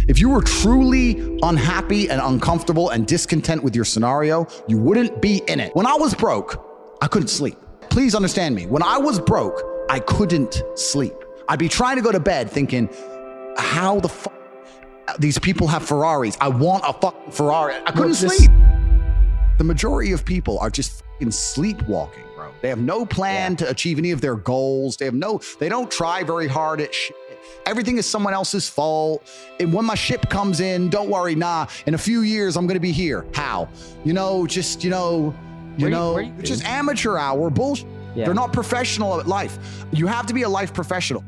If you were truly unhappy and uncomfortable and discontent with your scenario, you wouldn't be in it. When I was broke, I couldn't sleep. Please understand me. When I was broke, I couldn't sleep. I'd be trying to go to bed thinking, how the fuck these people have Ferraris? I want a fucking Ferrari. I couldn't sleep. The majority of people are just fucking sleepwalking, bro. They have no plan to achieve any of their goals. They don't try very hard at shit. Everything is someone else's fault. And when my ship comes in, don't worry, in a few years, I'm going to be here. How? Just amateur hour bullshit. Yeah. They're not professional at life. You have to be a life professional.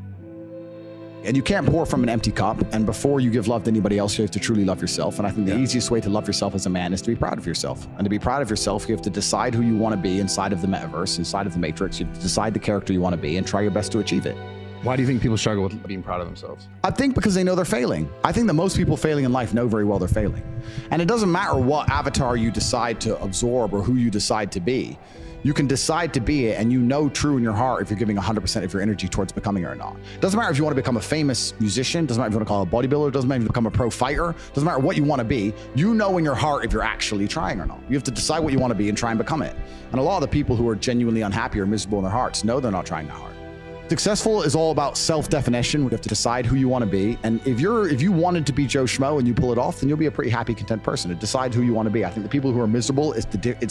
And you can't pour from an empty cup. And before you give love to anybody else, you have to truly love yourself. And I think the easiest way to love yourself as a man is to be proud of yourself. And to be proud of yourself, you have to decide who you want to be inside of the metaverse, inside of the matrix. You have to decide the character you want to be and try your best to achieve it. Why do you think people struggle with being proud of themselves? I think because they know they're failing. I think that most people failing in life know very well they're failing. And it doesn't matter what avatar you decide to absorb or who you decide to be. You can decide to be it, and you know true in your heart if you're giving 100% of your energy towards becoming it or not. Doesn't matter if you want to become a famous musician, doesn't matter if you want to call a bodybuilder, doesn't matter if you become a pro fighter, doesn't matter what you want to be, you know in your heart if you're actually trying or not. You have to decide what you want to be and try and become it. And a lot of the people who are genuinely unhappy or miserable in their hearts know they're not trying that hard. Successful is all about self-definition. You have to decide who you want to be. And if you wanted to be Joe Schmo and you pull it off, then you'll be a pretty happy, content person. To decide who you want to be. I think the people who are miserable, it's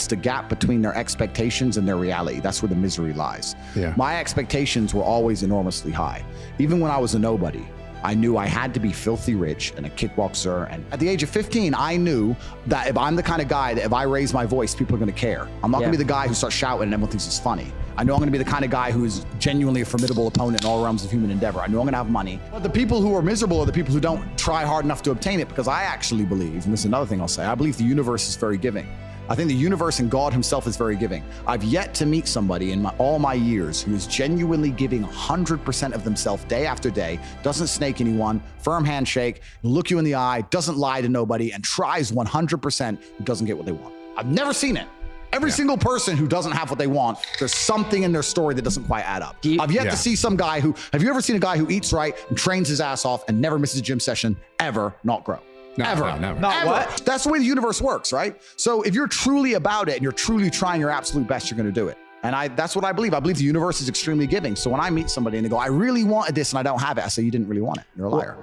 the gap between their expectations and their reality. That's where the misery lies. Yeah. My expectations were always enormously high. Even when I was a nobody, I knew I had to be filthy rich and a kickboxer. And at the age of 15, I knew that if I'm the kind of guy that if I raise my voice, people are going to care. I'm not going to be the guy who starts shouting and everyone thinks it's funny. I know I'm going to be the kind of guy who is genuinely a formidable opponent in all realms of human endeavor. I know I'm going to have money. But the people who are miserable are the people who don't try hard enough to obtain it, because I actually believe, and this is another thing I'll say, I believe the universe is very giving. I think the universe and God himself is very giving. I've yet to meet somebody in all my years who is genuinely giving 100% of themselves day after day, doesn't snake anyone, firm handshake, look you in the eye, doesn't lie to nobody, and tries 100% who doesn't get what they want. I've never seen it. Every single person who doesn't have what they want, there's something in their story that doesn't quite add up. I've yet to see some guy have you ever seen a guy who eats right and trains his ass off and never misses a gym session ever not grow? No, ever. No, never. Not ever. What? That's the way the universe works, right? So if you're truly about it and you're truly trying your absolute best, you're going to do it. And that's what I believe. I believe the universe is extremely giving. So when I meet somebody and they go, I really wanted this and I don't have it, I say, you didn't really want it. You're a liar.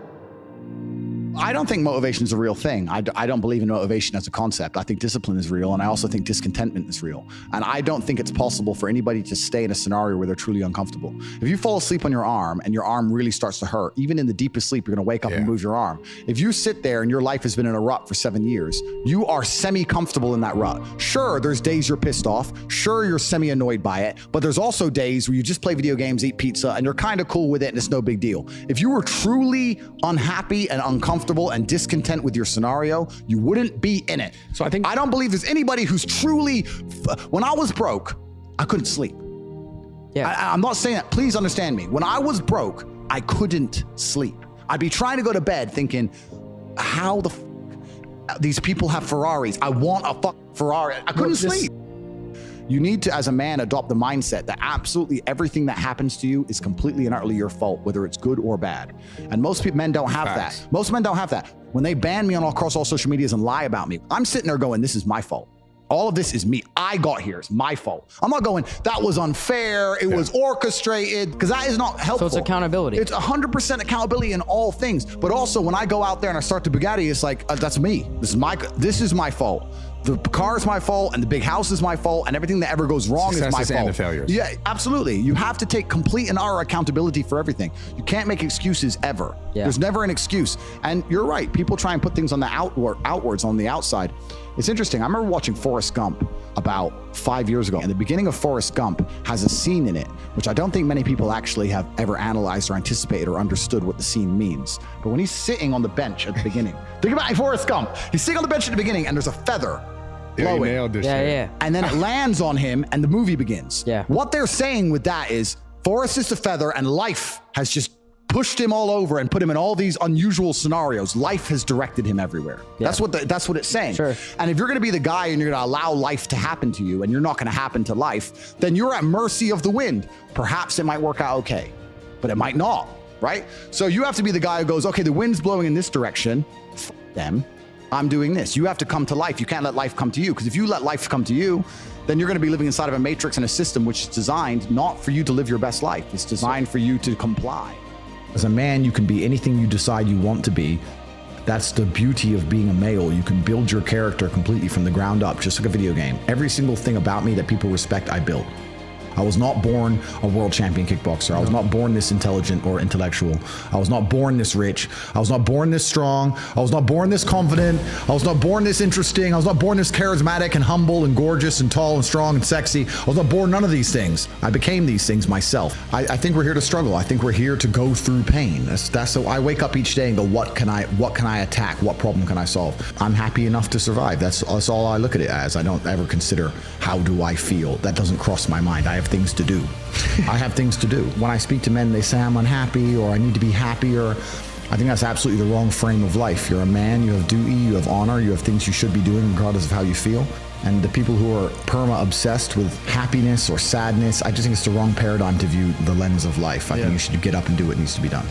I don't think motivation is a real thing. I don't believe in motivation as a concept. I think discipline is real, and I also think discontentment is real. And I don't think it's possible for anybody to stay in a scenario where they're truly uncomfortable. If you fall asleep on your arm and your arm really starts to hurt, even in the deepest sleep, you're going to wake up and move your arm. If you sit there and your life has been in a rut for 7 years, you are semi-comfortable in that rut. Sure, there's days you're pissed off. Sure, you're semi-annoyed by it. But there's also days where you just play video games, eat pizza, and you're kind of cool with it, and it's no big deal. If you were truly unhappy and uncomfortable and discontent with your scenario, you wouldn't be in it. So I don't believe there's anybody who's truly, when I was broke, I couldn't sleep. Yeah. I'm not saying that, please understand me. When I was broke, I couldn't sleep. I'd be trying to go to bed thinking, how the these people have Ferraris? I want a fucking Ferrari. I couldn't sleep. You need to, as a man, adopt the mindset that absolutely everything that happens to you is completely and utterly your fault, whether it's good or bad. And most men don't have that. Most men don't have that. When they ban me across all social medias and lie about me, I'm sitting there going, this is my fault. All of this is me. I got here. It's my fault. I'm not going, that was unfair. It was orchestrated, because that is not helpful. So it's accountability. It's 100% accountability in all things. But also when I go out there and I start the Bugatti, it's like, that's me. This is my fault. The car is my fault, and the big house is my fault, and everything that ever goes wrong is my fault. And the failures. Yeah, absolutely. You have to take complete and utter accountability for everything. You can't make excuses ever. Yeah. There's never an excuse. And you're right. People try and put things on the outwards on the outside. It's interesting. I remember watching Forrest Gump about 5 years ago, and the beginning of Forrest Gump has a scene in it, which I don't think many people actually have ever analyzed or anticipated or understood what the scene means. But when he's sitting on the bench at the beginning, think about Forrest Gump. He's sitting on the bench at the beginning, and there's a feather blowing. Yeah, nailed this shit. Yeah. And then it lands on him, and the movie begins. Yeah. What they're saying with that is Forrest is the feather, and life has just pushed him all over and put him in all these unusual scenarios. Life has directed him everywhere. Yeah. That's what it's saying. Sure. And if you're going to be the guy and you're going to allow life to happen to you, and you're not going to happen to life, then you're at mercy of the wind. Perhaps it might work out okay, but it might not. right? So you have to be the guy who goes, okay, the wind's blowing in this direction. F them. I'm doing this. You have to come to life. You can't let life come to you, because if you let life come to you, then you're going to be living inside of a matrix and a system which is designed not for you to live your best life. It's designed for you to comply. As a man, you can be anything you decide you want to be. That's the beauty of being a male. You can build your character completely from the ground up, just like a video game. Every single thing about me that people respect, I built. I was not born a world champion kickboxer. I was not born this intelligent or intellectual. I was not born this rich. I was not born this strong. I was not born this confident. I was not born this interesting. I was not born this charismatic and humble and gorgeous and tall and strong and sexy. I was not born none of these things. I became these things myself. I think we're here to struggle. I think we're here to go through pain. That's so I wake up each day and go, what can I attack? What problem can I solve? I'm happy enough to survive. That's all I look at it as. I don't ever consider how do I feel. That doesn't cross my mind. I have things to do. I have things to do. When I speak to men, they say I'm unhappy or I need to be happier. I think that's absolutely the wrong frame of life. You're a man, you have duty, you have honor, you have things you should be doing regardless of how you feel. And the people who are perma-obsessed with happiness or sadness, I just think it's the wrong paradigm to view the lens of life. I think you should get up and do what needs to be done.